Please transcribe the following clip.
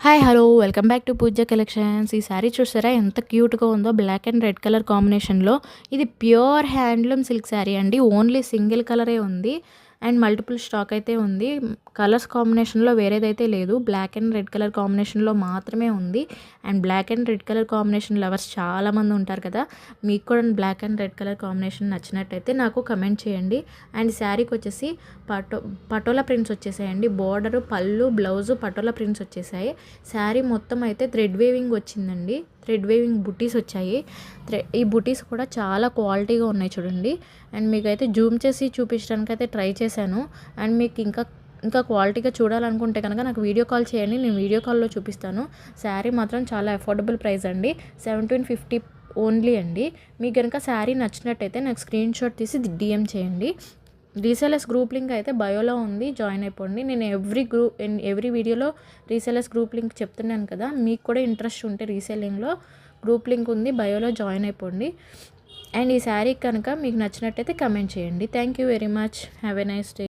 Hi hello welcome back to Pooja collections. ఈ శారీ చూసారా ఎంత క్యూట్గా ఉందో, బ్లాక్ అండ్ రెడ్ కలర్ కాంబినేషన్లో. ఇది ప్యూర్ హ్యాండ్లూమ్ సిల్క్ శారీ అండి. ఓన్లీ సింగిల్ కలరే ఉంది అండ్ మల్టిపుల్ స్టాక్ అయితే ఉంది. కలర్స్ కాంబినేషన్లో వేరేదైతే లేదు, బ్లాక్ అండ్ రెడ్ కలర్ కాంబినేషన్లో మాత్రమే ఉంది. And black and red colour combination lovers చాలామంది ఉంటారు కదా, మీకు కూడా black and red colour combination నచ్చినట్టయితే నాకు కమెంట్ చేయండి. అండ్ శారీకి వచ్చేసి పటోలా ప్రింట్స్ వచ్చేసాయండి. బోర్డరు, పళ్ళు, బ్లౌజు పటోలా ప్రింట్స్ వచ్చేసాయి. శారీ మొత్తం అయితే థ్రెడ్ వేవింగ్ వచ్చిందండి. థ్రెడ్ వేవింగ్ బుటీస్ వచ్చాయి. ఈ బుటీస్ కూడా చాలా క్వాలిటీగా ఉన్నాయి చూడండి. అండ్ మీకైతే జూమ్ చేసి చూపించడానికి అయితే ట్రై చేశాను. అండ్ మీకు ఇంకా క్వాలిటీగా చూడాలనుకుంటే కనుక నాకు వీడియో కాల్ చేయండి, నేను వీడియో కాల్లో చూపిస్తాను. శారీ మాత్రం చాలా అఫోర్డబుల్ ప్రైస్ అండి, 1750 ఓన్లీ అండి. మీకు కనుక శారీ నచ్చినట్టయితే నాకు స్క్రీన్ షాట్ తీసి డిఎం చేయండి. రీసెలర్స్ గ్రూప్ లింక్ అయితే బయోలో ఉంది, జాయిన్ అయిపోండి. నేను ఎవ్రీ వీడియోలో రీసెలర్స్ గ్రూప్ లింక్ చెప్తున్నాను కదా, మీకు కూడా ఇంట్రెస్ట్ ఉంటే రీసెల్లింగ్లో గ్రూప్ లింక్ ఉంది, బయోలో జాయిన్ అయిపోండి. అండ్ ఈ శారీ కనుక మీకు నచ్చినట్టయితే కమెంట్ చేయండి. Thank you very much. Have a nice day.